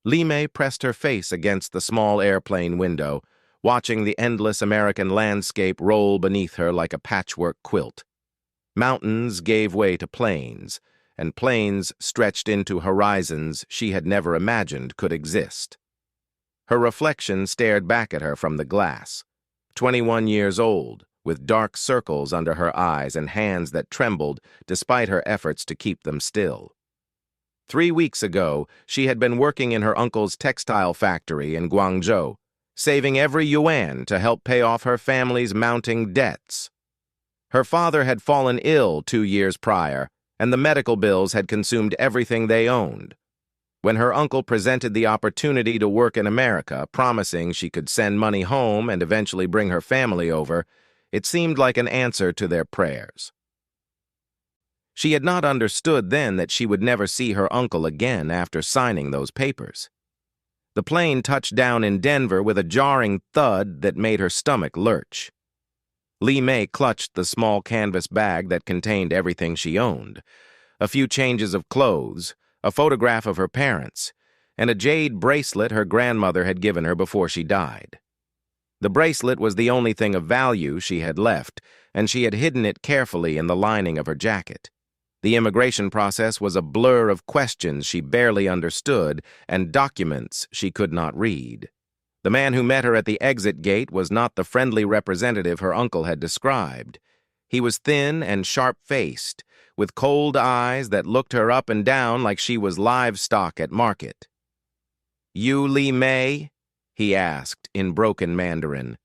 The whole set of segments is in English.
Li Mei pressed her face against the small airplane window, watching the endless American landscape roll beneath her like a patchwork quilt. Mountains gave way to plains, and plains stretched into horizons she had never imagined could exist. Her reflection stared back at her from the glass. 21 years old, with dark circles under her eyes and hands that trembled despite her efforts to keep them still. 3 weeks ago, she had been working in her uncle's textile factory in Guangzhou, saving every yuan to help pay off her family's mounting debts. Her father had fallen ill 2 years prior, and the medical bills had consumed everything they owned. When her uncle presented the opportunity to work in America, promising she could send money home and eventually bring her family over, it seemed like an answer to their prayers. She had not understood then that she would never see her uncle again after signing those papers. The plane touched down in Denver with a jarring thud that made her stomach lurch. Li Mei clutched the small canvas bag that contained everything she owned, a few changes of clothes, a photograph of her parents, and a jade bracelet her grandmother had given her before she died. The bracelet was the only thing of value she had left, and she had hidden it carefully in the lining of her jacket. The immigration process was a blur of questions she barely understood and documents she could not read. The man who met her at the exit gate was not the friendly representative her uncle had described. He was thin and sharp-faced, with cold eyes that looked her up and down like she was livestock at market. "You Li Mei?" he asked in broken Mandarin.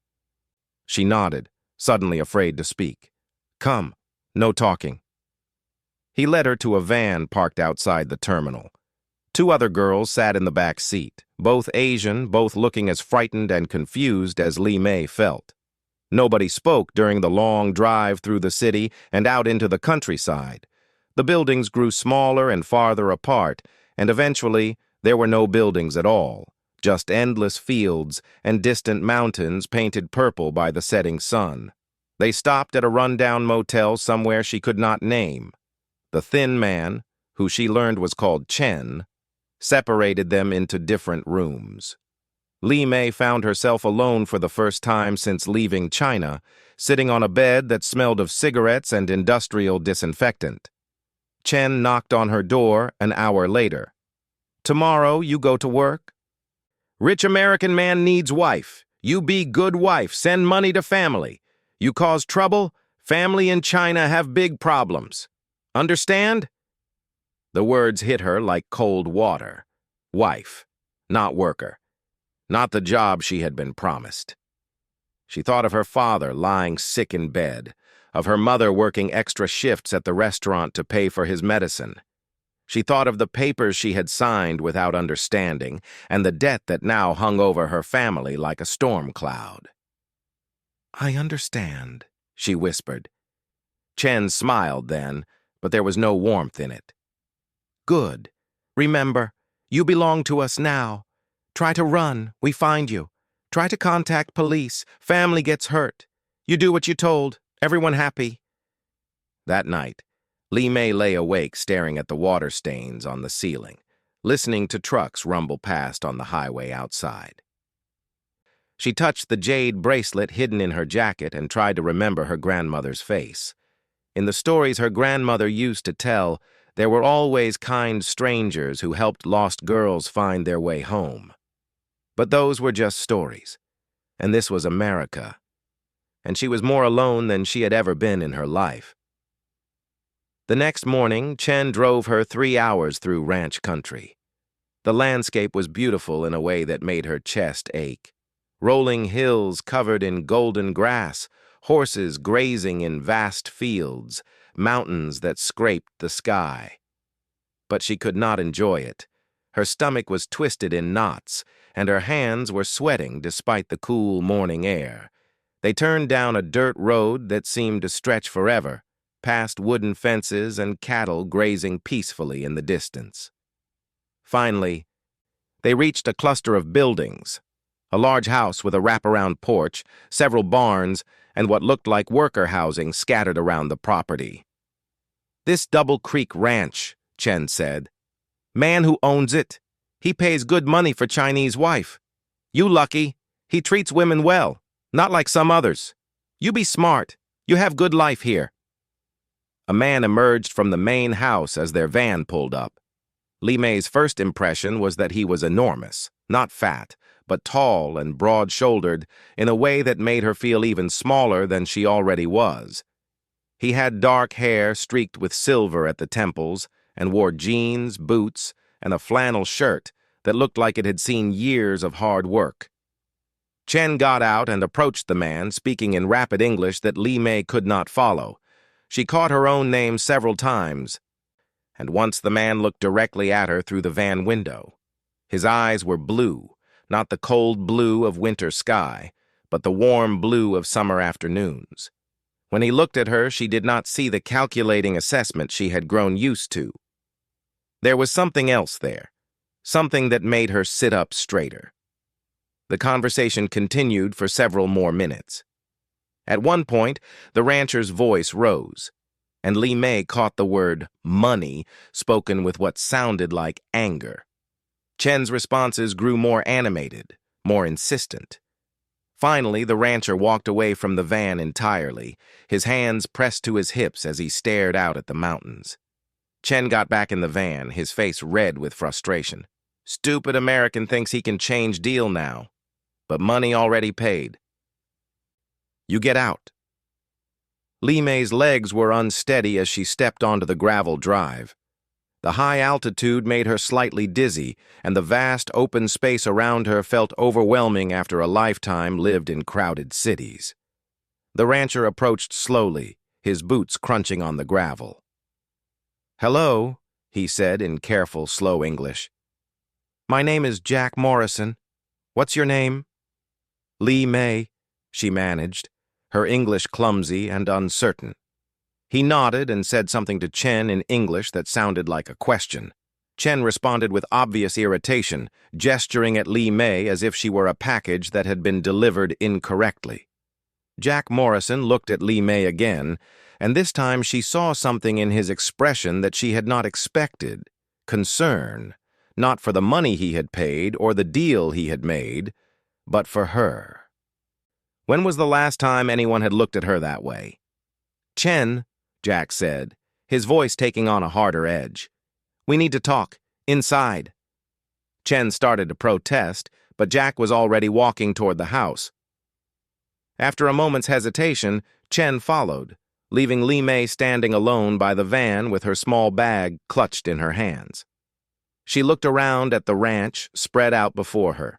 She nodded, suddenly afraid to speak. "Come, no talking." He led her to a van parked outside the terminal. 2 other girls sat in the back seat, both Asian, both looking as frightened and confused as Li Mei felt. Nobody spoke during the long drive through the city and out into the countryside. The buildings grew smaller and farther apart, and eventually there were no buildings at all, just endless fields and distant mountains painted purple by the setting sun. They stopped at a rundown motel somewhere she could not name. The thin man, who she learned was called Chen, separated them into different rooms. Li Mei found herself alone for the first time since leaving China, sitting on a bed that smelled of cigarettes and industrial disinfectant. Chen knocked on her door an hour later. "Tomorrow you go to work?" "Rich American man needs wife. You be good wife, send money to family. You cause trouble, family in China have big problems. Understand?" The words hit her like cold water. Wife, not worker. Not the job she had been promised. She thought of her father lying sick in bed, of her mother working extra shifts at the restaurant to pay for his medicine. She thought of the papers she had signed without understanding, and the debt that now hung over her family like a storm cloud. "I understand," she whispered. Chen smiled then, but there was no warmth in it. "Good. Remember, you belong to us now. Try to run, we find you. Try to contact police, family gets hurt. You do what you told, everyone happy." That night, Li Mei lay awake staring at the water stains on the ceiling, listening to trucks rumble past on the highway outside. She touched the jade bracelet hidden in her jacket and tried to remember her grandmother's face. In the stories her grandmother used to tell, there were always kind strangers who helped lost girls find their way home. But those were just stories, and this was America, and she was more alone than she had ever been in her life. The next morning, Chen drove her 3 hours through ranch country. The landscape was beautiful in a way that made her chest ache. Rolling hills covered in golden grass, horses grazing in vast fields, mountains that scraped the sky. But she could not enjoy it. Her stomach was twisted in knots, and her hands were sweating despite the cool morning air. They turned down a dirt road that seemed to stretch forever, past wooden fences and cattle grazing peacefully in the distance. Finally, they reached a cluster of buildings, a large house with a wraparound porch, several barns, and what looked like worker housing scattered around the property. "This Double Creek Ranch," Chen said. "Man who owns it, He pays good money for Chinese wife. You lucky. He treats women well, not like some others. You be smart. You have good life here." A man emerged from the main house as their van pulled up. Li Mei's first impression was that he was enormous, not fat, but tall and broad-shouldered in a way that made her feel even smaller than she already was. He had dark hair streaked with silver at the temples and wore jeans, boots, and a flannel shirt that looked like it had seen years of hard work. Chen got out and approached the man, speaking in rapid English that Li Mei could not follow. She caught her own name several times, and once the man looked directly at her through the van window. His eyes were blue, not the cold blue of winter sky, but the warm blue of summer afternoons. When he looked at her, she did not see the calculating assessment she had grown used to. There was something else there, something that made her sit up straighter. The conversation continued for several more minutes. At one point, the rancher's voice rose, and Li Mei caught the word money spoken with what sounded like anger. Chen's responses grew more animated, more insistent. Finally, the rancher walked away from the van entirely, his hands pressed to his hips as he stared out at the mountains. Chen got back in the van, his face red with frustration. Stupid American thinks he can change deal now, but money already paid. You get out. Li Mei's legs were unsteady as she stepped onto the gravel drive. The high altitude made her slightly dizzy, and the vast open space around her felt overwhelming after a lifetime lived in crowded cities. The rancher approached slowly, his boots crunching on the gravel. "Hello," he said in careful, slow English. "My name is Jack Morrison. What's your name?" "Li Mei," she managed, her English clumsy and uncertain. He nodded and said something to Chen in English that sounded like a question. Chen responded with obvious irritation, gesturing at Li Mei as if she were a package that had been delivered incorrectly. Jack Morrison looked at Li Mei again, and this time she saw something in his expression that she had not expected: concern, not for the money he had paid or the deal he had made, but for her. When was the last time anyone had looked at her that way? "Chen," Jack said, his voice taking on a harder edge. "We need to talk. Inside." Chen started to protest, but Jack was already walking toward the house. After a moment's hesitation, Chen followed, leaving Li Mei standing alone by the van with her small bag clutched in her hands. She looked around at the ranch spread out before her.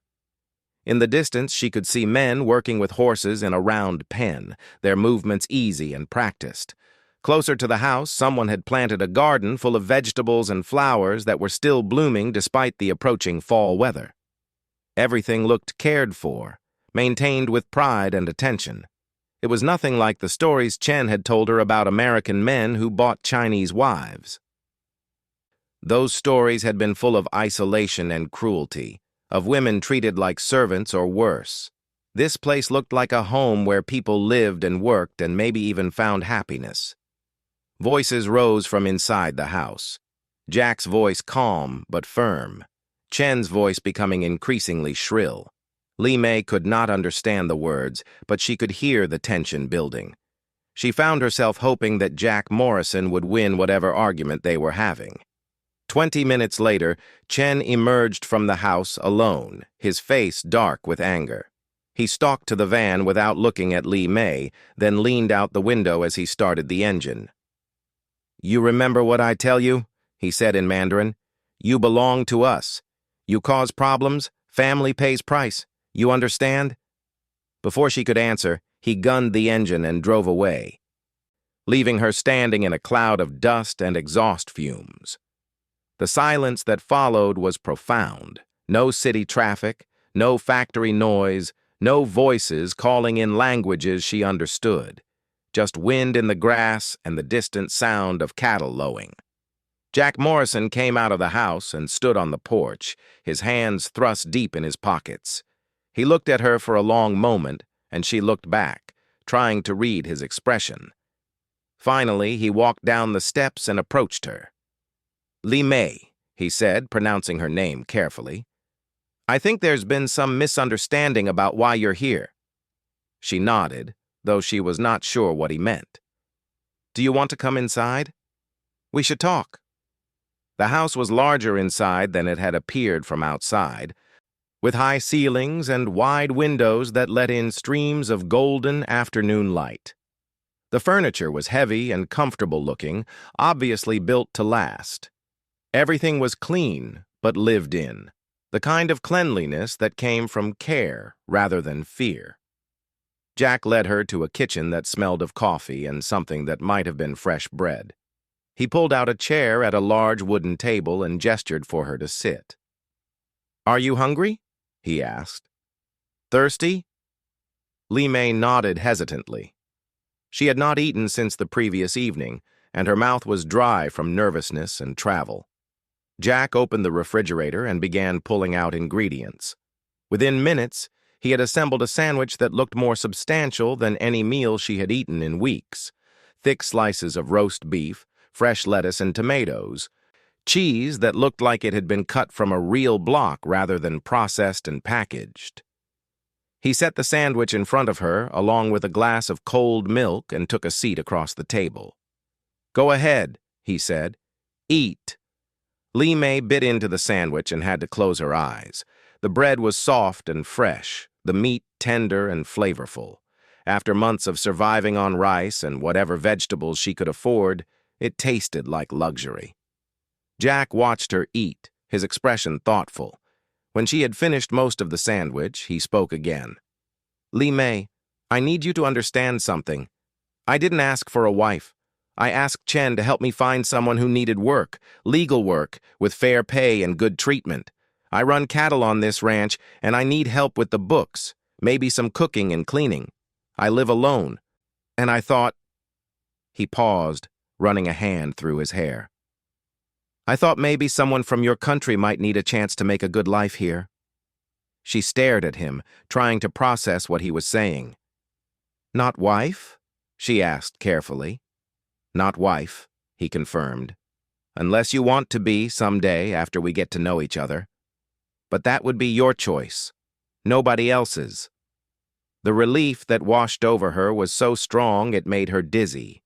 In the distance, she could see men working with horses in a round pen, their movements easy and practiced. Closer to the house, someone had planted a garden full of vegetables and flowers that were still blooming despite the approaching fall weather. Everything looked cared for, maintained with pride and attention. It was nothing like the stories Chen had told her about American men who bought Chinese wives. Those stories had been full of isolation and cruelty, of women treated like servants or worse. This place looked like a home where people lived and worked and maybe even found happiness. Voices rose from inside the house. Jack's voice calm but firm. Chen's voice becoming increasingly shrill. Li Mei could not understand the words, but she could hear the tension building. She found herself hoping that Jack Morrison would win whatever argument they were having. 20 minutes later, Chen emerged from the house alone, his face dark with anger. He stalked to the van without looking at Li Mei, then leaned out the window as he started the engine. "You remember what I tell you?" he said in Mandarin. "You belong to us. You cause problems, family pays price. You understand?" Before she could answer, he gunned the engine and drove away, leaving her standing in a cloud of dust and exhaust fumes. The silence that followed was profound. No city traffic, no factory noise, no voices calling in languages she understood. Just wind in the grass and the distant sound of cattle lowing. Jack Morrison came out of the house and stood on the porch, his hands thrust deep in his pockets. He looked at her for a long moment, and she looked back, trying to read his expression. Finally, he walked down the steps and approached her. "Li Mei," he said, pronouncing her name carefully. "I think there's been some misunderstanding about why you're here." She nodded, though she was not sure what he meant. "Do you want to come inside? We should talk." The house was larger inside than it had appeared from outside, with high ceilings and wide windows that let in streams of golden afternoon light. The furniture was heavy and comfortable-looking, obviously built to last. Everything was clean, but lived in, the kind of cleanliness that came from care rather than fear. Jack led her to a kitchen that smelled of coffee and something that might have been fresh bread. He pulled out a chair at a large wooden table and gestured for her to sit. "Are you hungry?" he asked. "Thirsty?" Li Mei nodded hesitantly. She had not eaten since the previous evening, and her mouth was dry from nervousness and travel. Jack opened the refrigerator and began pulling out ingredients. Within minutes, he had assembled a sandwich that looked more substantial than any meal she had eaten in weeks. Thick slices of roast beef, fresh lettuce and tomatoes, cheese that looked like it had been cut from a real block rather than processed and packaged. He set the sandwich in front of her, along with a glass of cold milk, and took a seat across the table. "Go ahead," he said. "Eat." Li Mei bit into the sandwich and had to close her eyes. The bread was soft and fresh, the meat tender and flavorful. After months of surviving on rice and whatever vegetables she could afford, it tasted like luxury. Jack watched her eat, his expression thoughtful. When she had finished most of the sandwich, he spoke again. "Li Mei, I need you to understand something. I didn't ask for a wife. I asked Chen to help me find someone who needed work, legal work, with fair pay and good treatment. I run cattle on this ranch, and I need help with the books, maybe some cooking and cleaning. I live alone. And I thought—" He paused, running a hand through his hair. "I thought maybe someone from your country might need a chance to make a good life here." She stared at him, trying to process what he was saying. "Not wife?" she asked carefully. "Not wife," he confirmed. "Unless you want to be someday after we get to know each other. But that would be your choice, nobody else's." The relief that washed over her was so strong it made her dizzy.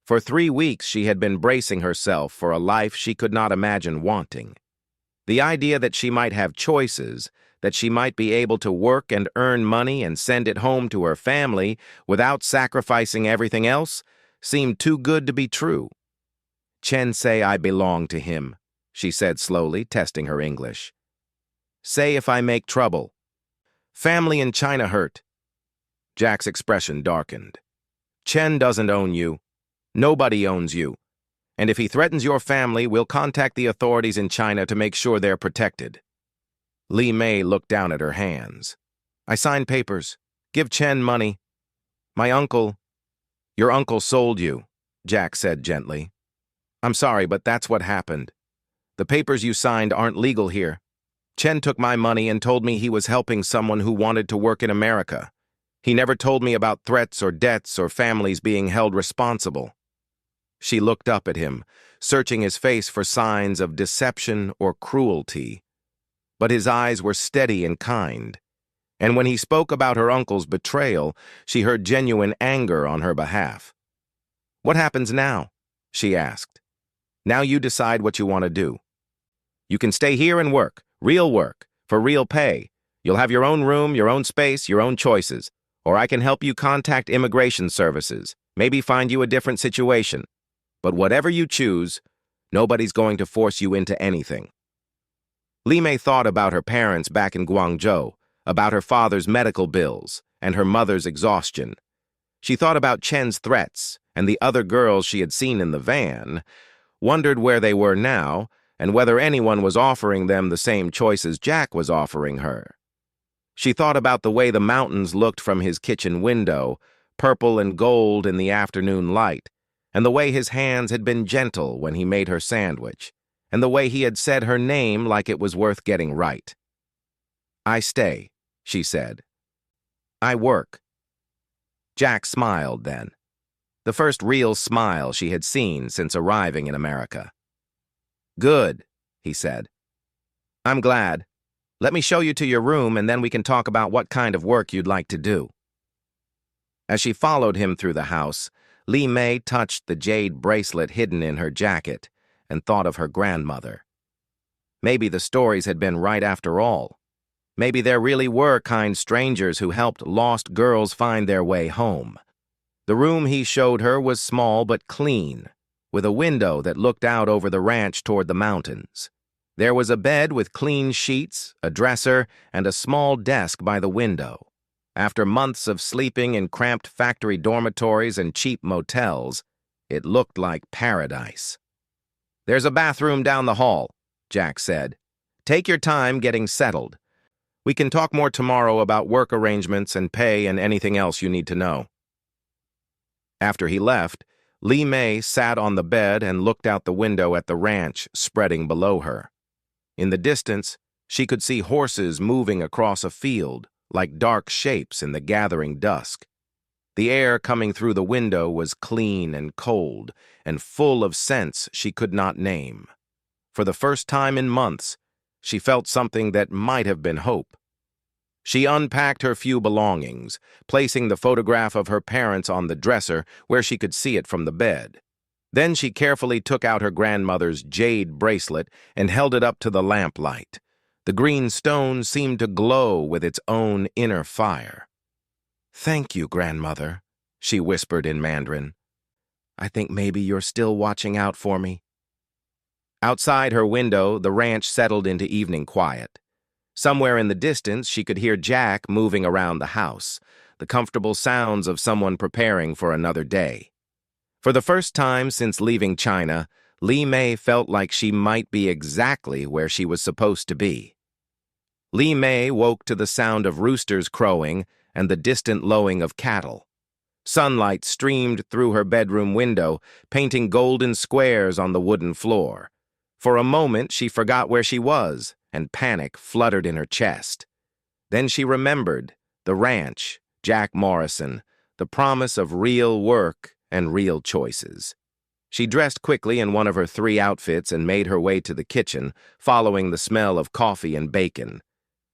For 3 weeks she had been bracing herself for a life she could not imagine wanting. The idea that she might have choices, that she might be able to work and earn money and send it home to her family without sacrificing everything else, seemed too good to be true. "Chen say I belong to him," she said slowly, testing her English. "Say if I make trouble. Family in China hurt." Jack's expression darkened. "Chen doesn't own you. Nobody owns you. And if he threatens your family, we'll contact the authorities in China to make sure they're protected." Li Mei looked down at her hands. "I signed papers. Give Chen money. My uncle—" "Your uncle sold you," Jack said gently. "I'm sorry, but that's what happened. The papers you signed aren't legal here. Chen took my money and told me he was helping someone who wanted to work in America. He never told me about threats or debts or families being held responsible." She looked up at him, searching his face for signs of deception or cruelty. But his eyes were steady and kind. And when he spoke about her uncle's betrayal, she heard genuine anger on her behalf. "What happens now?" she asked. "Now you decide what you want to do. You can stay here and work, for real pay. You'll have your own room, your own space, your own choices. Or I can help you contact immigration services, maybe find you a different situation. But whatever you choose, nobody's going to force you into anything." Li Mei thought about her parents back in Guangzhou, about her father's medical bills, and her mother's exhaustion. She thought about Chen's threats and the other girls she had seen in the van, wondered where they were now, and whether anyone was offering them the same choices Jack was offering her. She thought about the way the mountains looked from his kitchen window, purple and gold in the afternoon light, and the way his hands had been gentle when he made her sandwich, and the way he had said her name like it was worth getting right. "I stay," she said. "I work." Jack smiled then, the first real smile she had seen since arriving in America. "Good," he said. "I'm glad. Let me show you to your room and then we can talk about what kind of work you'd like to do." As she followed him through the house, Li Mei touched the jade bracelet hidden in her jacket and thought of her grandmother. Maybe the stories had been right after all. Maybe there really were kind strangers who helped lost girls find their way home. The room he showed her was small but clean, with a window that looked out over the ranch toward the mountains. There was a bed with clean sheets, a dresser, and a small desk by the window. After months of sleeping in cramped factory dormitories and cheap motels, it looked like paradise. "There's a bathroom down the hall," Jack said. "Take your time getting settled. We can talk more tomorrow about work arrangements and pay and anything else you need to know." After he left, Li Mei sat on the bed and looked out the window at the ranch spreading below her. In the distance, she could see horses moving across a field, like dark shapes in the gathering dusk. The air coming through the window was clean and cold, and full of scents she could not name. For the first time in months, she felt something that might have been hope. She unpacked her few belongings, placing the photograph of her parents on the dresser where she could see it from the bed. Then she carefully took out her grandmother's jade bracelet and held it up to the lamplight. The green stone seemed to glow with its own inner fire. "Thank you, grandmother," she whispered in Mandarin. "I think maybe you're still watching out for me." Outside her window, the ranch settled into evening quiet. Somewhere in the distance, she could hear Jack moving around the house, the comfortable sounds of someone preparing for another day. For the first time since leaving China, Li Mei felt like she might be exactly where she was supposed to be. Li Mei woke to the sound of roosters crowing and the distant lowing of cattle. Sunlight streamed through her bedroom window, painting golden squares on the wooden floor. For a moment, she forgot where she was, and panic fluttered in her chest. Then she remembered the ranch, Jack Morrison, the promise of real work and real choices. She dressed quickly in one of her 3 outfits and made her way to the kitchen, following the smell of coffee and bacon.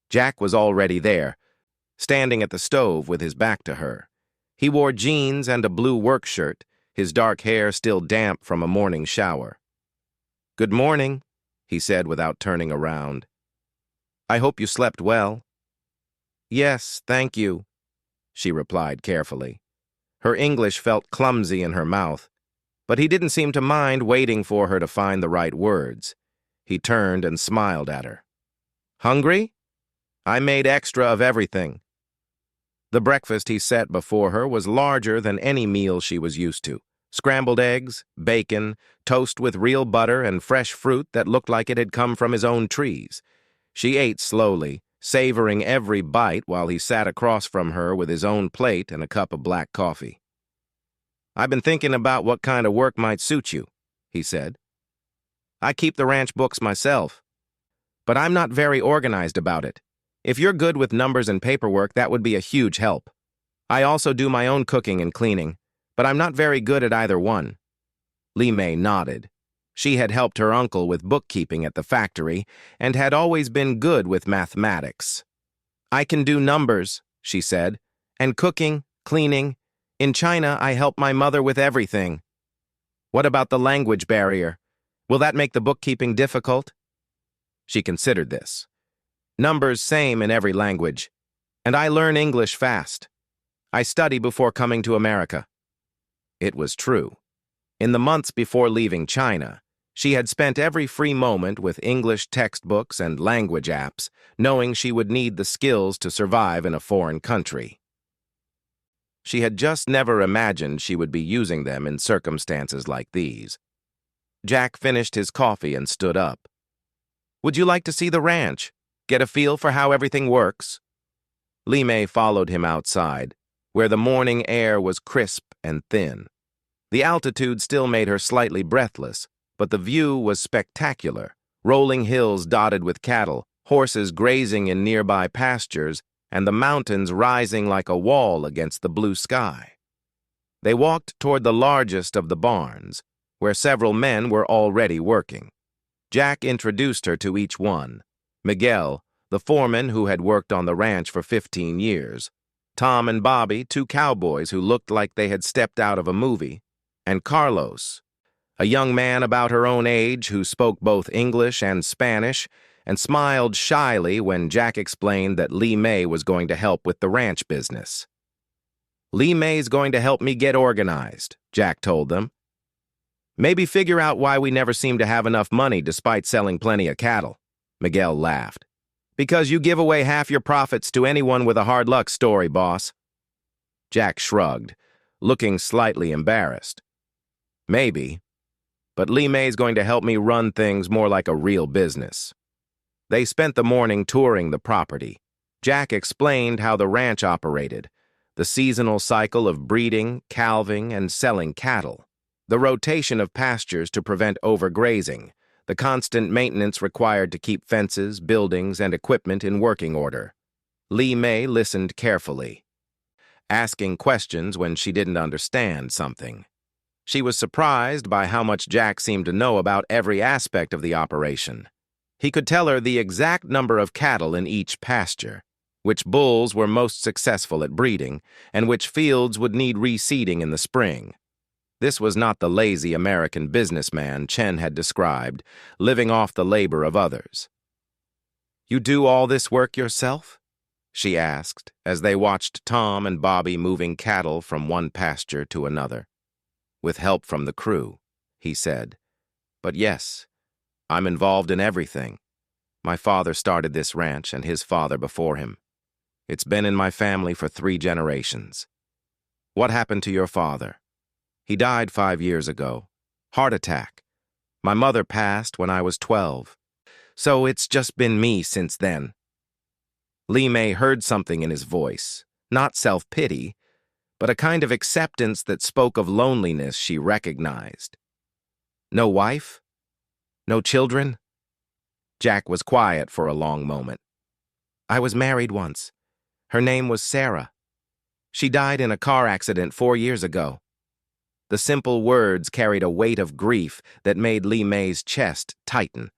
Jack was already there, standing at the stove with his back to her. He wore jeans and a blue work shirt, his dark hair still damp from a morning shower. "Good morning," he said without turning around. "I hope you slept well." "Yes, thank you," she replied carefully. Her English felt clumsy in her mouth, but he didn't seem to mind waiting for her to find the right words. He turned and smiled at her. "Hungry? I made extra of everything." The breakfast he set before her was larger than any meal she was used to. Scrambled eggs, bacon, toast with real butter, and fresh fruit that looked like it had come from his own trees. She ate slowly, savoring every bite while he sat across from her with his own plate and a cup of black coffee. "I've been thinking about what kind of work might suit you," he said. "I keep the ranch books myself, but I'm not very organized about it. If you're good with numbers and paperwork, that would be a huge help. I also do my own cooking and cleaning, but I'm not very good at either one." Li Mei nodded. She had helped her uncle with bookkeeping at the factory and had always been good with mathematics. "I can do numbers," she said, "and cooking, cleaning. In China, I help my mother with everything." "What about the language barrier? Will that make the bookkeeping difficult?" She considered this. "Numbers same in every language, and I learn English fast. I study before coming to America." It was true. In the months before leaving China, she had spent every free moment with English textbooks and language apps, knowing she would need the skills to survive in a foreign country. She had just never imagined she would be using them in circumstances like these. Jack finished his coffee and stood up. "Would you like to see the ranch? Get a feel for how everything works?" Li Mei followed him outside, where the morning air was crisp and thin. The altitude still made her slightly breathless, but the view was spectacular. Rolling hills dotted with cattle, horses grazing in nearby pastures, and the mountains rising like a wall against the blue sky. They walked toward the largest of the barns, where several men were already working. Jack introduced her to each one. Miguel, the foreman who had worked on the ranch for 15 years. Tom and Bobby, two cowboys who looked like they had stepped out of a movie. And Carlos, a young man about her own age who spoke both English and Spanish and smiled shyly when Jack explained that Lee May was going to help with the ranch business. "Lee May's going to help me get organized," Jack told them. "Maybe figure out why we never seem to have enough money despite selling plenty of cattle." Miguel laughed. "Because you give away half your profits to anyone with a hard luck story, boss." Jack shrugged, looking slightly embarrassed. "Maybe, but Lee May's going to help me run things more like a real business." They spent the morning touring the property. Jack explained how the ranch operated, the seasonal cycle of breeding, calving, and selling cattle, the rotation of pastures to prevent overgrazing, the constant maintenance required to keep fences, buildings, and equipment in working order. Lee May listened carefully, asking questions when she didn't understand something. She was surprised by how much Jack seemed to know about every aspect of the operation. He could tell her the exact number of cattle in each pasture, which bulls were most successful at breeding, and which fields would need reseeding in the spring. This was not the lazy American businessman Chen had described, living off the labor of others. "You do all this work yourself?" she asked, as they watched Tom and Bobby moving cattle from one pasture to another. "With help from the crew," he said. "But yes, I'm involved in everything. My father started this ranch and his father before him. It's been in my family for 3 generations. What happened to your father?" "He died 5 years ago. Heart attack. My mother passed when I was 12. So it's just been me since then." Lee May heard something in his voice, not self-pity, but a kind of acceptance that spoke of loneliness she recognized. "No wife? No children?" Jack was quiet for a long moment. "I was married once. Her name was Sarah. She died in a car accident 4 years ago." The simple words carried a weight of grief that made Lee May's chest tighten.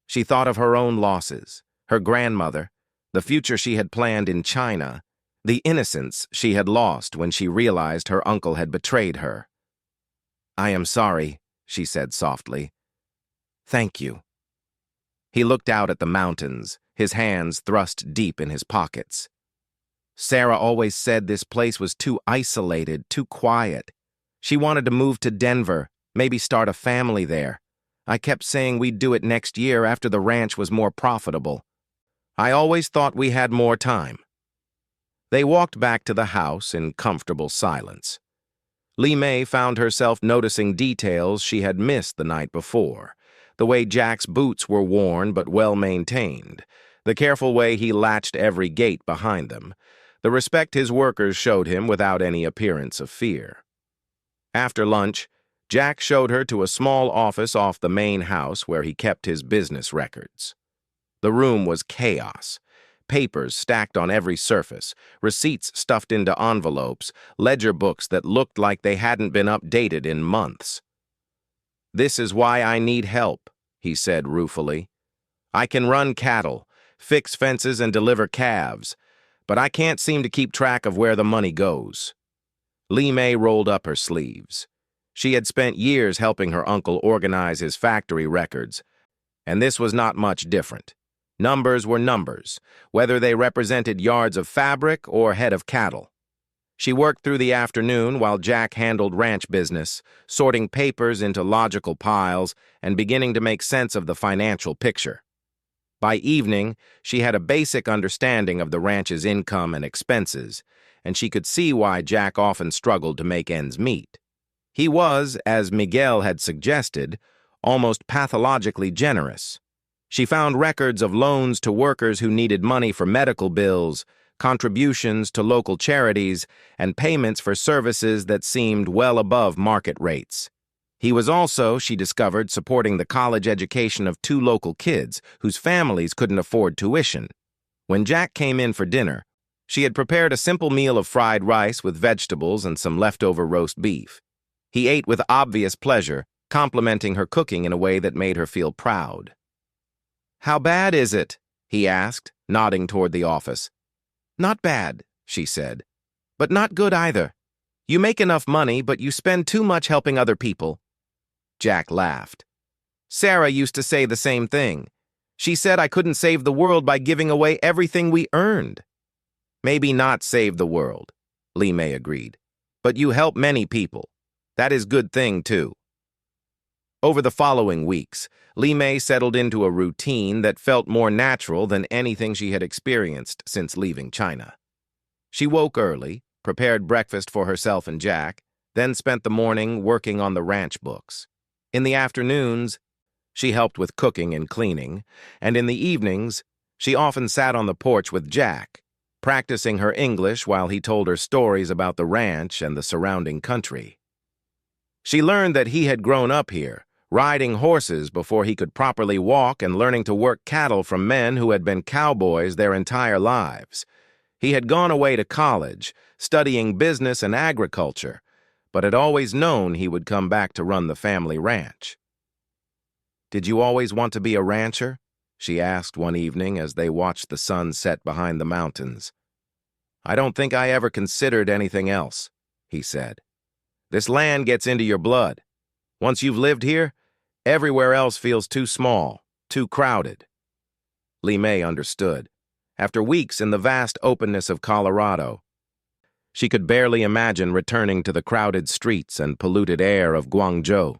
She thought of her own losses, her grandmother, the future she had planned in China, the innocence she had lost when she realized her uncle had betrayed her. "I am sorry," she said softly. "Thank you." He looked out at the mountains, his hands thrust deep in his pockets. "Sarah always said this place was too isolated, too quiet. She wanted to move to Denver, maybe start a family there. I kept saying we'd do it next year after the ranch was more profitable. I always thought we had more time." They walked back to the house in comfortable silence. Lee May found herself noticing details she had missed the night before. The way Jack's boots were worn but well-maintained, the careful way he latched every gate behind them, the respect his workers showed him without any appearance of fear. After lunch, Jack showed her to a small office off the main house where he kept his business records. The room was chaos. Papers stacked on every surface, receipts stuffed into envelopes, ledger books that looked like they hadn't been updated in months. "This is why I need help," he said ruefully. "I can run cattle, fix fences, and deliver calves, but I can't seem to keep track of where the money goes." Lee May rolled up her sleeves. She had spent years helping her uncle organize his factory records, and this was not much different. Numbers were numbers, whether they represented yards of fabric or head of cattle. She worked through the afternoon while Jack handled ranch business, sorting papers into logical piles and beginning to make sense of the financial picture. By evening, she had a basic understanding of the ranch's income and expenses, and she could see why Jack often struggled to make ends meet. He was, as Miguel had suggested, almost pathologically generous. She found records of loans to workers who needed money for medical bills, contributions to local charities, and payments for services that seemed well above market rates. He was also, she discovered, supporting the college education of 2 local kids whose families couldn't afford tuition. When Jack came in for dinner, she had prepared a simple meal of fried rice with vegetables and some leftover roast beef. He ate with obvious pleasure, complimenting her cooking in a way that made her feel proud. "How bad is it?" he asked, nodding toward the office. "Not bad," she said, "but not good either. You make enough money, but you spend too much helping other people." Jack laughed. "Sarah used to say the same thing. She said I couldn't save the world by giving away everything we earned." "Maybe not save the world," Li Mei agreed, "but you help many people. That is good thing, too." Over the following weeks, Li Mei settled into a routine that felt more natural than anything she had experienced since leaving China. She woke early, prepared breakfast for herself and Jack, then spent the morning working on the ranch books. In the afternoons, she helped with cooking and cleaning, and in the evenings, she often sat on the porch with Jack, practicing her English while he told her stories about the ranch and the surrounding country. She learned that he had grown up here, riding horses before he could properly walk and learning to work cattle from men who had been cowboys their entire lives. He had gone away to college, studying business and agriculture, but had always known he would come back to run the family ranch. "Did you always want to be a rancher?" she asked one evening as they watched the sun set behind the mountains. "I don't think I ever considered anything else," he said. "This land gets into your blood. Once you've lived here, everywhere else feels too small, too crowded." Li Mei understood. After weeks in the vast openness of Colorado, she could barely imagine returning to the crowded streets and polluted air of Guangzhou.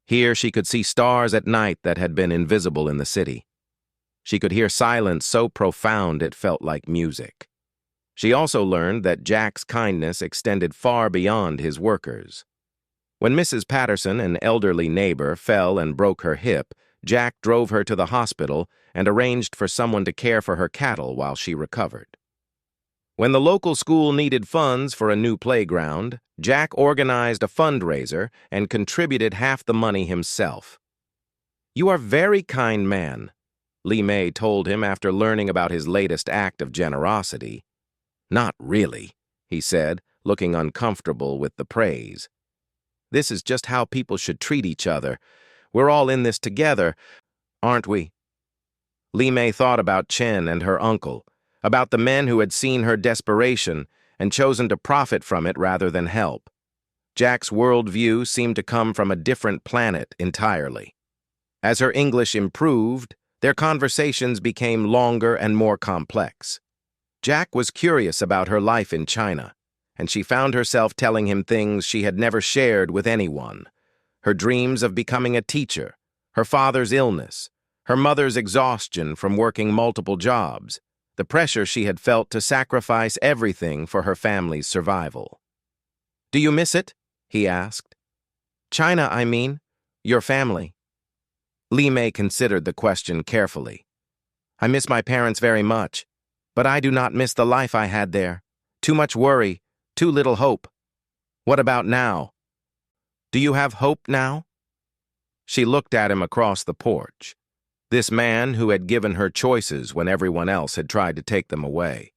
Here she could see stars at night that had been invisible in the city. She could hear silence so profound it felt like music. She also learned that Jack's kindness extended far beyond his workers. When Mrs. Patterson, an elderly neighbor, fell and broke her hip, Jack drove her to the hospital and arranged for someone to care for her cattle while she recovered. When the local school needed funds for a new playground, Jack organized a fundraiser and contributed half the money himself. "You are a very kind man," Li Mei told him after learning about his latest act of generosity. "Not really," he said, looking uncomfortable with the praise. "This is just how people should treat each other. We're all in this together, aren't we?" Li Mei thought about Chen and her uncle, about the men who had seen her desperation and chosen to profit from it rather than help. Jack's worldview seemed to come from a different planet entirely. As her English improved, their conversations became longer and more complex. Jack was curious about her life in China, and she found herself telling him things she had never shared with anyone. Her dreams of becoming a teacher, her father's illness, her mother's exhaustion from working multiple jobs, the pressure she had felt to sacrifice everything for her family's survival. "Do you miss it?" he asked. "China, I mean. Your family." Li Mei considered the question carefully. "I miss my parents very much, but I do not miss the life I had there. Too much worry, too little hope. What about now? Do you have hope now?" She looked at him across the porch. This man who had given her choices when everyone else had tried to take them away.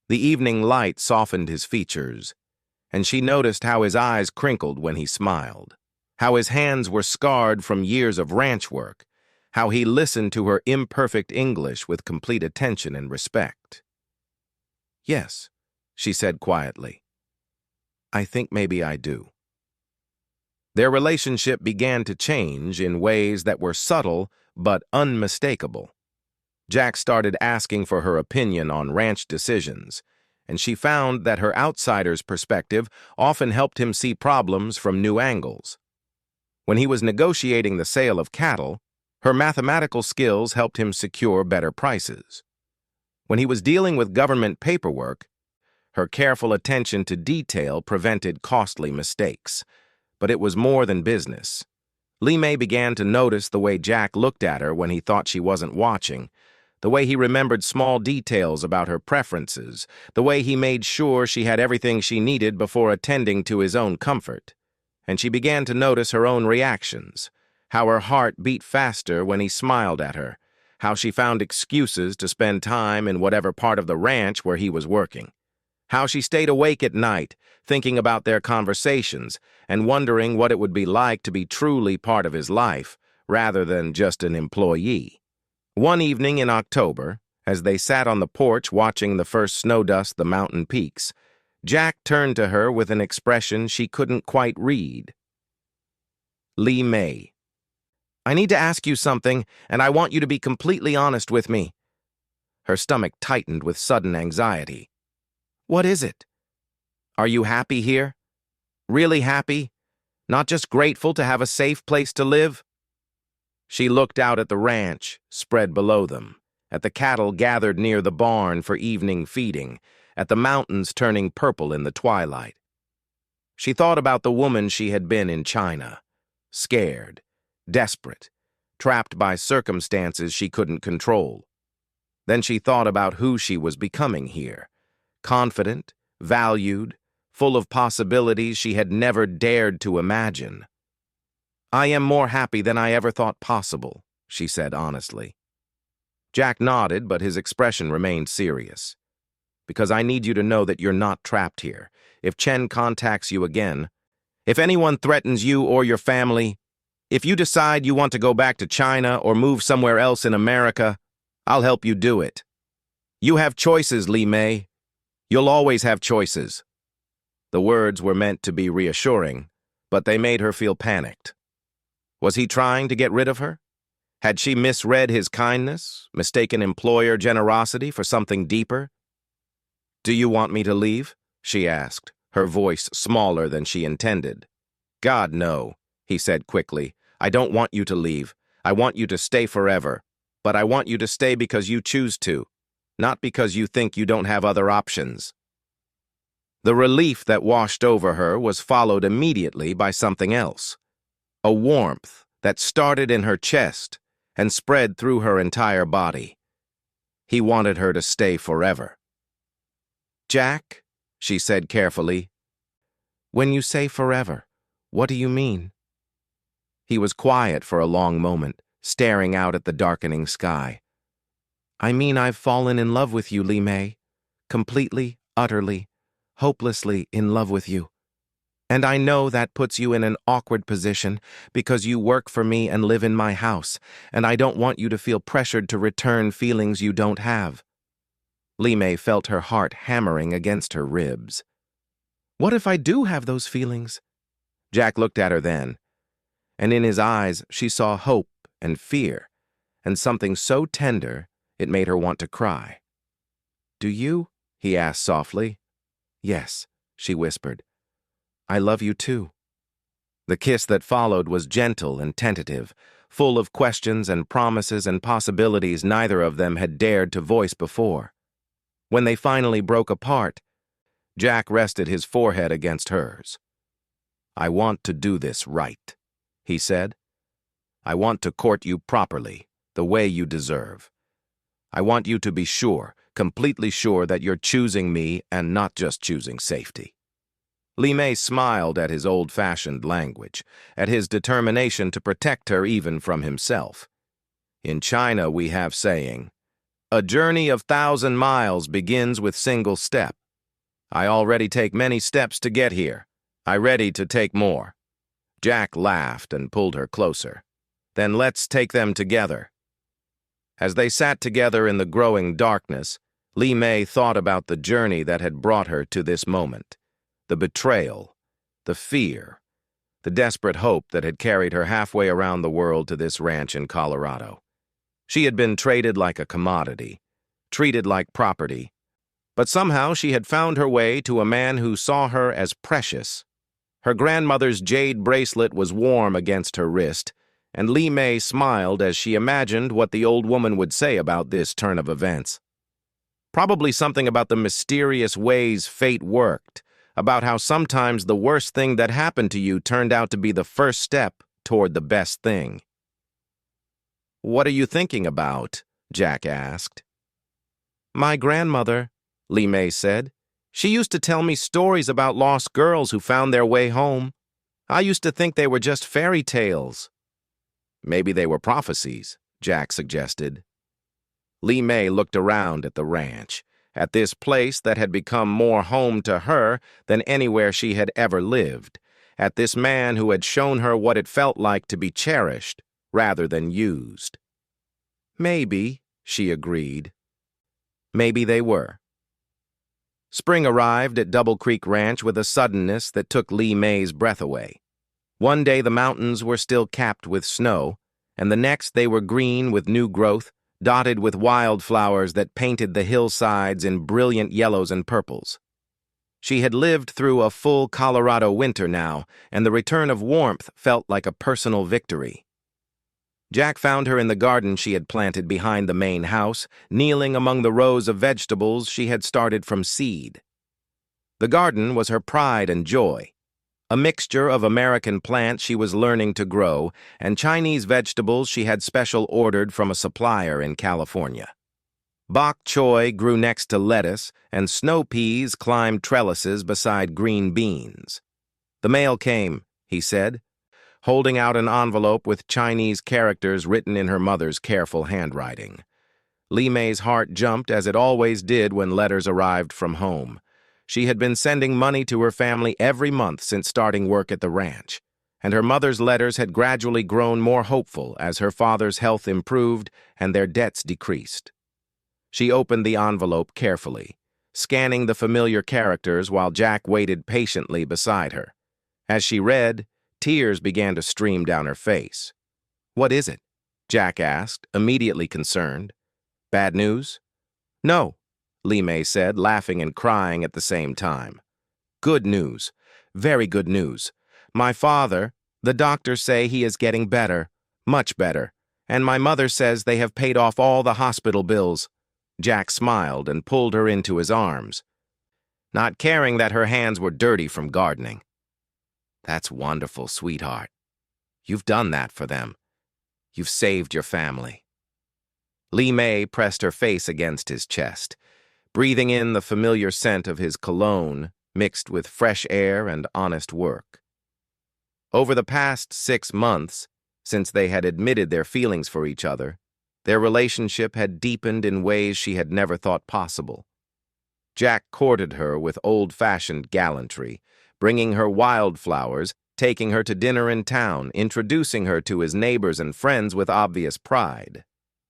The evening light softened his features, and she noticed how his eyes crinkled when he smiled, how his hands were scarred from years of ranch work, how he listened to her imperfect English with complete attention and respect. "Yes," she said quietly. "I think maybe I do." Their relationship began to change in ways that were subtle but unmistakable. Jack started asking for her opinion on ranch decisions, and she found that her outsider's perspective often helped him see problems from new angles. When he was negotiating the sale of cattle, her mathematical skills helped him secure better prices. When he was dealing with government paperwork, her careful attention to detail prevented costly mistakes. But it was more than business. Li Mei began to notice the way Jack looked at her when he thought she wasn't watching, the way he remembered small details about her preferences, the way he made sure she had everything she needed before attending to his own comfort. And she began to notice her own reactions, how her heart beat faster when he smiled at her, how she found excuses to spend time in whatever part of the ranch where he was working, How she stayed awake at night, thinking about their conversations and wondering what it would be like to be truly part of his life, rather than just an employee. One evening in October, as they sat on the porch watching the first snow dust the mountain peaks, Jack turned to her with an expression she couldn't quite read. Lee May. I need to ask you something, and I want you to be completely honest with me. Her stomach tightened with sudden anxiety. What is it? Are you happy here? Really happy? Not just grateful to have a safe place to live? She looked out at the ranch spread below them, at the cattle gathered near the barn for evening feeding, at the mountains turning purple in the twilight. She thought about the woman she had been in China, scared, desperate, trapped by circumstances she couldn't control. Then she thought about who she was becoming here, confident, valued, full of possibilities she had never dared to imagine. I am more happy than I ever thought possible, she said honestly. Jack nodded, but his expression remained serious. Because I need you to know that you're not trapped here. If Chen contacts you again, if anyone threatens you or your family, if you decide you want to go back to China or move somewhere else in America, I'll help you do it. You have choices, Lee May. You'll always have choices. The words were meant to be reassuring, but they made her feel panicked. Was he trying to get rid of her? Had she misread his kindness, mistaken employer generosity for something deeper? Do you want me to leave? She asked, her voice smaller than she intended. God, no, he said quickly. I don't want you to leave. I want you to stay forever. But I want you to stay because you choose to, not because you think you don't have other options. The relief that washed over her was followed immediately by something else. A warmth that started in her chest and spread through her entire body. He wanted her to stay forever. Jack, she said carefully, when you say forever, what do you mean? He was quiet for a long moment, staring out at the darkening sky. I mean I've fallen in love with you, Lee May. Completely, utterly, hopelessly in love with you. And I know that puts you in an awkward position because you work for me and live in my house, and I don't want you to feel pressured to return feelings you don't have. Lee May felt her heart hammering against her ribs. What if I do have those feelings? Jack looked at her then, and in his eyes she saw hope and fear, and something so tender it made her want to cry. Do you? He asked softly. Yes, she whispered. I love you too. The kiss that followed was gentle and tentative, full of questions and promises and possibilities neither of them had dared to voice before. When they finally broke apart, Jack rested his forehead against hers. I want to do this right, he said. I want to court you properly, the way you deserve. I want you to be sure, completely sure that you're choosing me and not just choosing safety. Lee May smiled at his old-fashioned language, at his determination to protect her even from himself. In China we have saying, a journey of 1,000 miles begins with single step. I already take many steps to get here. I ready to take more. Jack laughed and pulled her closer. Then let's take them together. As they sat together in the growing darkness, Lee May thought about the journey that had brought her to this moment. The betrayal, the fear, the desperate hope that had carried her halfway around the world to this ranch in Colorado. She had been traded like a commodity, treated like property, but somehow she had found her way to a man who saw her as precious. Her grandmother's jade bracelet was warm against her wrist, and Lee May smiled as she imagined what the old woman would say about this turn of events. Probably something about the mysterious ways fate worked, about how sometimes the worst thing that happened to you turned out to be the first step toward the best thing. What are you thinking about? Jack asked. My grandmother, Lee May said. She used to tell me stories about lost girls who found their way home. I used to think they were just fairy tales. Maybe they were prophecies, Jack suggested. Lee May looked around at the ranch, at this place that had become more home to her than anywhere she had ever lived, at this man who had shown her what it felt like to be cherished rather than used. Maybe, she agreed. Maybe they were. Spring arrived at Double Creek Ranch with a suddenness that took Lee May's breath away. One day the mountains were still capped with snow, and the next they were green with new growth, dotted with wildflowers that painted the hillsides in brilliant yellows and purples. She had lived through a full Colorado winter now, and the return of warmth felt like a personal victory. Jack found her in the garden she had planted behind the main house, kneeling among the rows of vegetables she had started from seed. The garden was her pride and joy, a mixture of American plants she was learning to grow and Chinese vegetables she had special ordered from a supplier in California. Bok choy grew next to lettuce, and snow peas climbed trellises beside green beans. "The mail came," he said, holding out an envelope with Chinese characters written in her mother's careful handwriting. Lee May's heart jumped as it always did when letters arrived from home. She had been sending money to her family every month since starting work at the ranch, and her mother's letters had gradually grown more hopeful as her father's health improved and their debts decreased. She opened the envelope carefully, scanning the familiar characters while Jack waited patiently beside her. As she read, tears began to stream down her face. "What is it?" Jack asked, immediately concerned. "Bad news?" "No," Lee May said, laughing and crying at the same time. "Good news. Very good news. My father, the doctors say he is getting better, much better, and my mother says they have paid off all the hospital bills." Jack smiled and pulled her into his arms, not caring that her hands were dirty from gardening. "That's wonderful, sweetheart. You've done that for them. You've saved your family." Lee May pressed her face against his chest, breathing in the familiar scent of his cologne mixed with fresh air and honest work. Over the past 6 months, since they had admitted their feelings for each other, their relationship had deepened in ways she had never thought possible. Jack courted her with old-fashioned gallantry, bringing her wildflowers, taking her to dinner in town, introducing her to his neighbors and friends with obvious pride.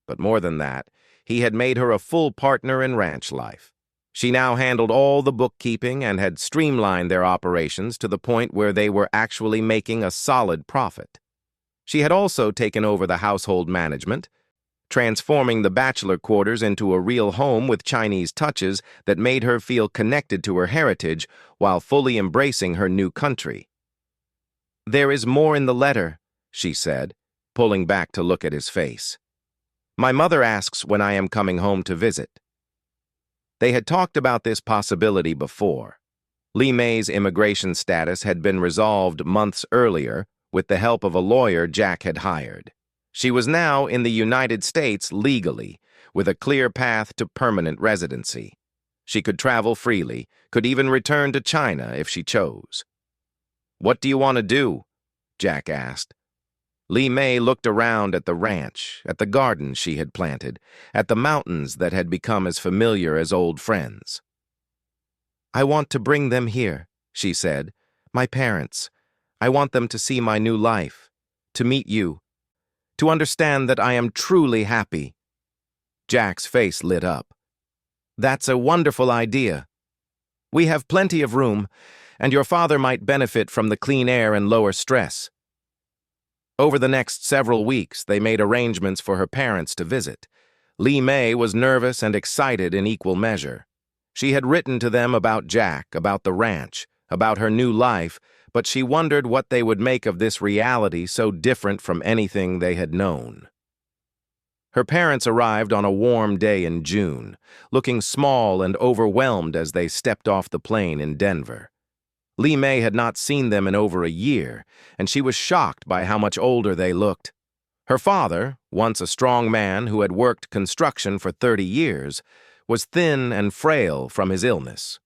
But more than that, he had made her a full partner in ranch life. She now handled all the bookkeeping and had streamlined their operations to the point where they were actually making a solid profit. She had also taken over the household management, transforming the bachelor quarters into a real home with Chinese touches that made her feel connected to her heritage while fully embracing her new country. "There is more in the letter," she said, pulling back to look at his face. "My mother asks when I am coming home to visit." They had talked about this possibility before. Lee May's immigration status had been resolved months earlier with the help of a lawyer Jack had hired. She was now in the United States legally, with a clear path to permanent residency. She could travel freely, could even return to China if she chose. "What do you want to do?" Jack asked. Lee May looked around at the ranch, at the garden she had planted, at the mountains that had become as familiar as old friends. "I want to bring them here," she said. "My parents. I want them to see my new life, to meet you, to understand that I am truly happy." Jack's face lit up. "That's a wonderful idea. We have plenty of room, and your father might benefit from the clean air and lower stress." Over the next several weeks, they made arrangements for her parents to visit. Lee May was nervous and excited in equal measure. She had written to them about Jack, about the ranch, about her new life, but she wondered what they would make of this reality so different from anything they had known. Her parents arrived on a warm day in June, looking small and overwhelmed as they stepped off the plane in Denver. Lee May had not seen them in over a year, and she was shocked by how much older they looked. Her father, once a strong man who had worked construction for 30 years, was thin and frail from his illness.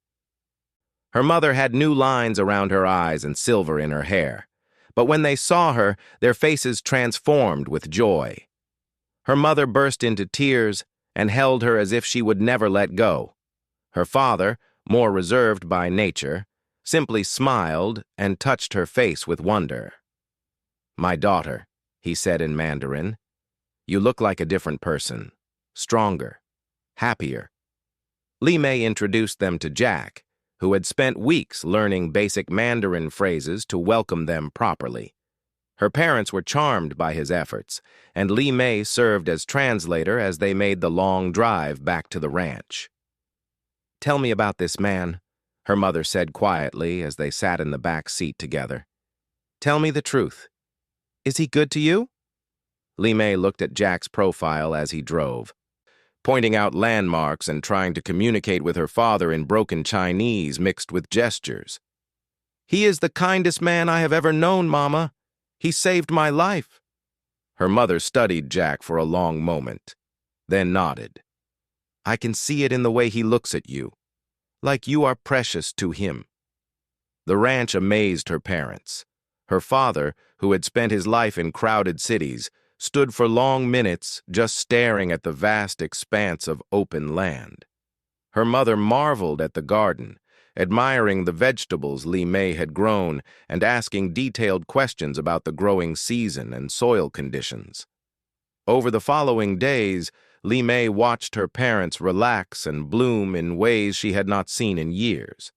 Her mother had new lines around her eyes and silver in her hair, but when they saw her, their faces transformed with joy. Her mother burst into tears and held her as if she would never let go. Her father, more reserved by nature, simply smiled and touched her face with wonder. "My daughter," he said in Mandarin, "you look like a different person, stronger, happier." Li Mei introduced them to Jack, who had spent weeks learning basic Mandarin phrases to welcome them properly. Her parents were charmed by his efforts, and Li Mei served as translator as they made the long drive back to the ranch. "Tell me about this man," her mother said quietly as they sat in the back seat together. "Tell me the truth. Is he good to you?" Li Mei looked at Jack's profile as he drove, pointing out landmarks and trying to communicate with her father in broken Chinese mixed with gestures. "He is the kindest man I have ever known, Mama. He saved my life." Her mother studied Jack for a long moment, then nodded. "I can see it in the way he looks at you, like you are precious to him." The ranch amazed her parents. Her father, who had spent his life in crowded cities, stood for long minutes just staring at the vast expanse of open land. Her mother marveled at the garden, admiring the vegetables Li Mei had grown and asking detailed questions about the growing season and soil conditions. Over the following days, Li Mei watched her parents relax and bloom in ways she had not seen in years.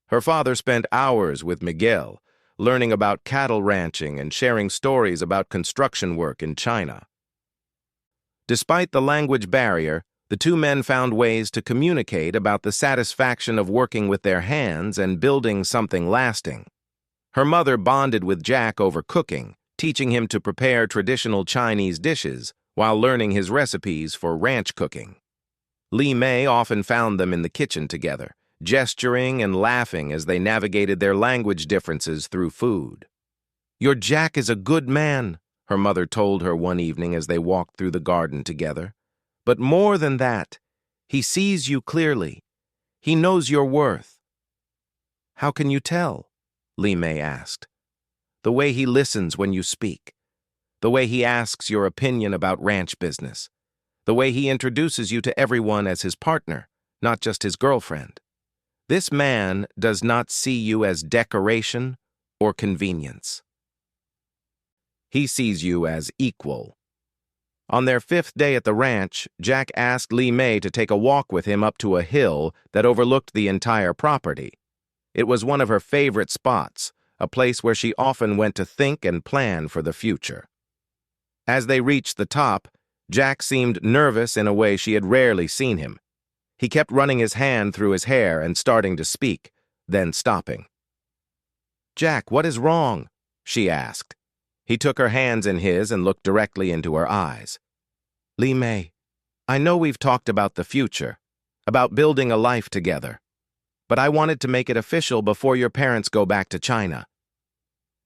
Her father spent hours with Miguel, learning about cattle ranching and sharing stories about construction work in China. Despite the language barrier, the two men found ways to communicate about the satisfaction of working with their hands and building something lasting. Her mother bonded with Jack over cooking, teaching him to prepare traditional Chinese dishes while learning his recipes for ranch cooking. Li Mei often found them in the kitchen together, gesturing and laughing as they navigated their language differences through food. "Your Jack is a good man," her mother told her one evening as they walked through the garden together. "But more than that, he sees you clearly. He knows your worth." "How can you tell?" Li Mei asked. "The way he listens when you speak. The way he asks your opinion about ranch business. The way he introduces you to everyone as his partner, not just his girlfriend. This man does not see you as decoration or convenience. He sees you as equal." On their 5th day at the ranch, Jack asked Li Mei to take a walk with him up to a hill that overlooked the entire property. It was one of her favorite spots, a place where she often went to think and plan for the future. As they reached the top, Jack seemed nervous in a way she had rarely seen him. He kept running his hand through his hair and starting to speak, then stopping. "Jack, what is wrong?" she asked. He took her hands in his and looked directly into her eyes. "Li Mei, I know we've talked about the future, about building a life together, but I wanted to make it official before your parents go back to China."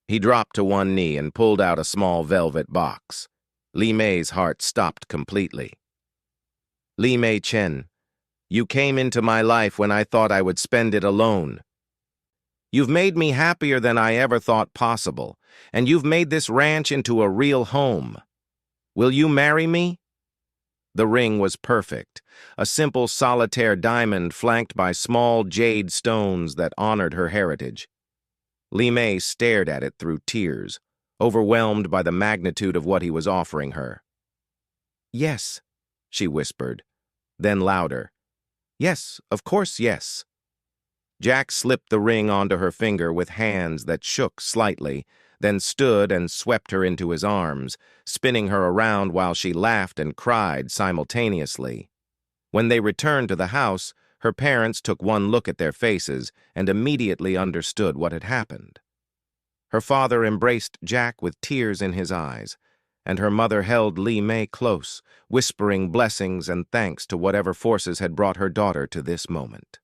He dropped to one knee and pulled out a small velvet box. Li Mei's heart stopped completely. "Li Mei Chen, you came into my life when I thought I would spend it alone. You've made me happier than I ever thought possible, and you've made this ranch into a real home. Will you marry me?" The ring was perfect, a simple solitaire diamond flanked by small jade stones that honored her heritage. Li Mei stared at it through tears, overwhelmed by the magnitude of what he was offering her. "Yes," she whispered, then louder. "Yes, of course, yes." Jack slipped the ring onto her finger with hands that shook slightly, then stood and swept her into his arms, spinning her around while she laughed and cried simultaneously. When they returned to the house, her parents took one look at their faces and immediately understood what had happened. Her father embraced Jack with tears in his eyes, and her mother held Li Mei close, whispering blessings and thanks to whatever forces had brought her daughter to this moment.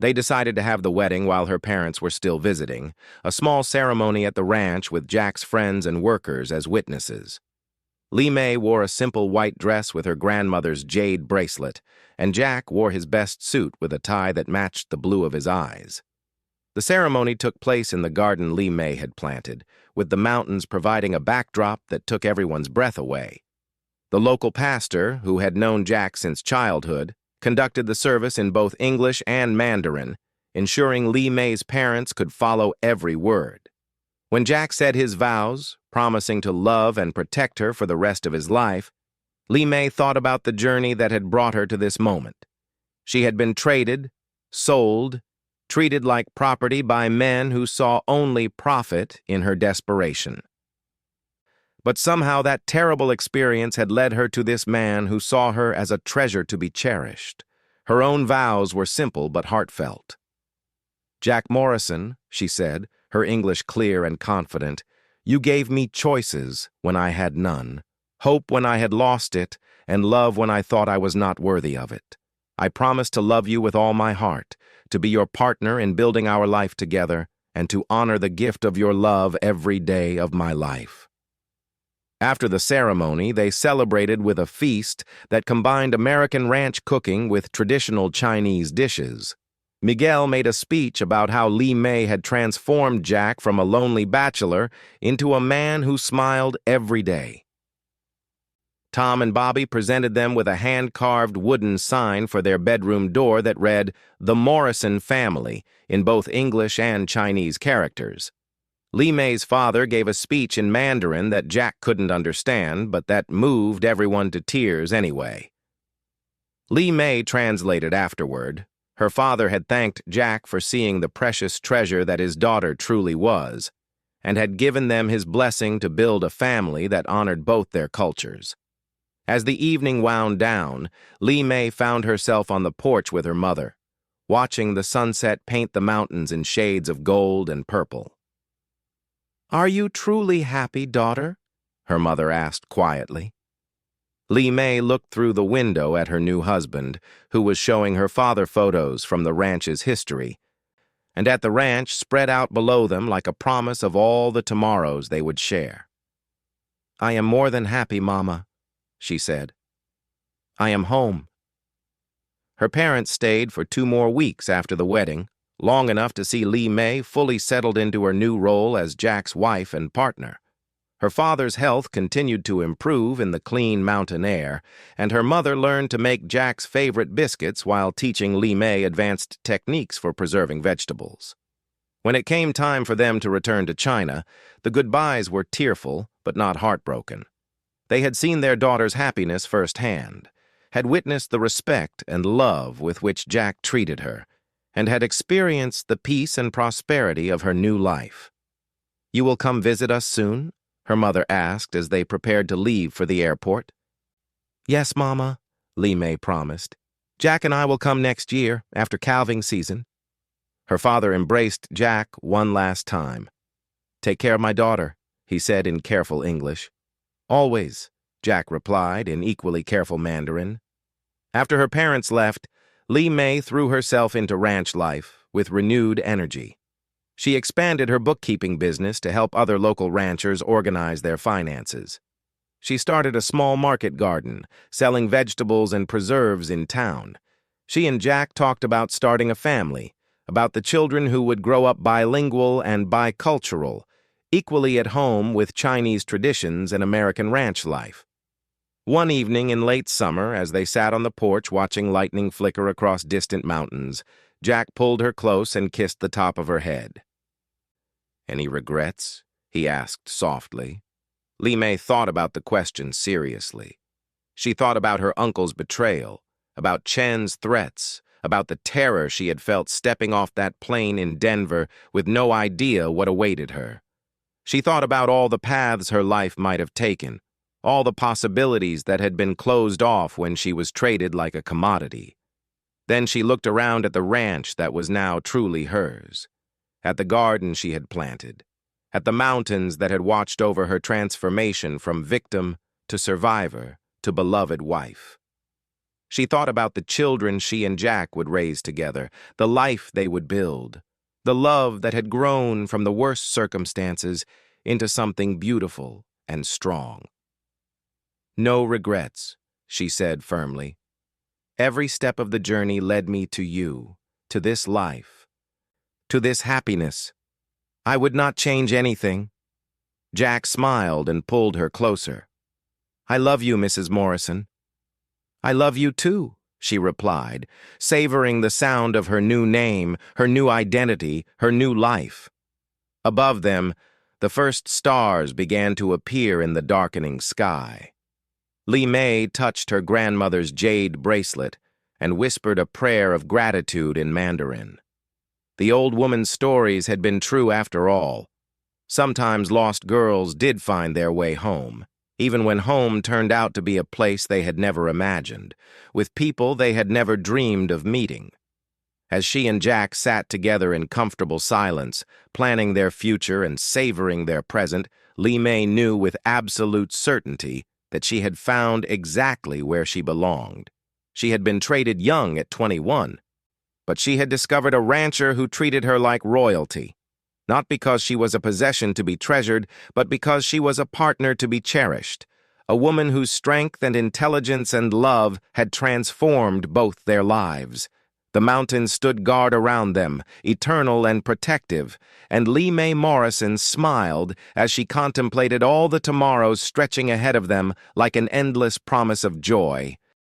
They decided to have the wedding while her parents were still visiting, a small ceremony at the ranch with Jack's friends and workers as witnesses. Li Mei wore a simple white dress with her grandmother's jade bracelet, and Jack wore his best suit with a tie that matched the blue of his eyes. The ceremony took place in the garden Li Mei had planted, with the mountains providing a backdrop that took everyone's breath away. The local pastor, who had known Jack since childhood, conducted the service in both English and Mandarin, ensuring Li Mei's parents could follow every word. When Jack said his vows, promising to love and protect her for the rest of his life, Li Mei thought about the journey that had brought her to this moment. She had been traded, sold, treated like property by men who saw only profit in her desperation. But somehow that terrible experience had led her to this man who saw her as a treasure to be cherished. Her own vows were simple but heartfelt. "Jack Morrison," she said, her English clear and confident, "you gave me choices when I had none, hope when I had lost it, and love when I thought I was not worthy of it. I promise to love you with all my heart, to be your partner in building our life together, and to honor the gift of your love every day of my life." After the ceremony, they celebrated with a feast that combined American ranch cooking with traditional Chinese dishes. Miguel made a speech about how Li Mei had transformed Jack from a lonely bachelor into a man who smiled every day. Tom and Bobby presented them with a hand-carved wooden sign for their bedroom door that read, "The Morrison Family," in both English and Chinese characters. Li Mei's father gave a speech in Mandarin that Jack couldn't understand, but that moved everyone to tears anyway. Li Mei translated afterward. Her father had thanked Jack for seeing the precious treasure that his daughter truly was, and had given them his blessing to build a family that honored both their cultures. As the evening wound down, Li Mei found herself on the porch with her mother, watching the sunset paint the mountains in shades of gold and purple. "Are you truly happy, daughter?" her mother asked quietly. Li Mei looked through the window at her new husband, who was showing her father photos from the ranch's history, and at the ranch spread out below them like a promise of all the tomorrows they would share. "I am more than happy, Mama," she said. "I am home." Her parents stayed for 2 more weeks after the wedding, long enough to see Li Mei fully settled into her new role as Jack's wife and partner. Her father's health continued to improve in the clean mountain air, and her mother learned to make Jack's favorite biscuits while teaching Li Mei advanced techniques for preserving vegetables. When it came time for them to return to China, the goodbyes were tearful but not heartbroken. They had seen their daughter's happiness firsthand, had witnessed the respect and love with which Jack treated her, and had experienced the peace and prosperity of her new life. "You will come visit us soon?" her mother asked as they prepared to leave for the airport. "Yes, Mama," Li Mei promised. "Jack and I will come next year, after calving season." Her father embraced Jack one last time. "Take care of my daughter," he said in careful English. "Always," Jack replied in equally careful Mandarin. After her parents left, Li Mei threw herself into ranch life with renewed energy. She expanded her bookkeeping business to help other local ranchers organize their finances. She started a small market garden, selling vegetables and preserves in town. She and Jack talked about starting a family, about the children who would grow up bilingual and bicultural, equally at home with Chinese traditions and American ranch life. One evening in late summer, as they sat on the porch watching lightning flicker across distant mountains, Jack pulled her close and kissed the top of her head. "Any regrets?" he asked softly. Li Mei thought about the question seriously. She thought about her uncle's betrayal, about Chen's threats, about the terror she had felt stepping off that plane in Denver with no idea what awaited her. She thought about all the paths her life might have taken, all the possibilities that had been closed off when she was traded like a commodity. Then she looked around at the ranch that was now truly hers, at the garden she had planted, at the mountains that had watched over her transformation from victim to survivor to beloved wife. She thought about the children she and Jack would raise together, the life they would build, the love that had grown from the worst circumstances into something beautiful and strong. "No regrets," she said firmly. "Every step of the journey led me to you, to this life, to this happiness. I would not change anything." Jack smiled and pulled her closer. "I love you, Mrs. Morrison." "I love you too," she replied, savoring the sound of her new name, her new identity, her new life. Above them, the first stars began to appear in the darkening sky. Li Mei touched her grandmother's jade bracelet and whispered a prayer of gratitude in Mandarin. The old woman's stories had been true after all. Sometimes lost girls did find their way home, even when home turned out to be a place they had never imagined, with people they had never dreamed of meeting. As she and Jack sat together in comfortable silence, planning their future and savoring their present, Li Mei knew with absolute certainty that she had found exactly where she belonged. She had been traded young at 21, but she had discovered a rancher who treated her like royalty, not because she was a possession to be treasured, but because she was a partner to be cherished, a woman whose strength and intelligence and love had transformed both their lives. The mountains stood guard around them, eternal and protective, and Li Mei Morrison smiled as she contemplated all the tomorrows stretching ahead of them like an endless promise of joy.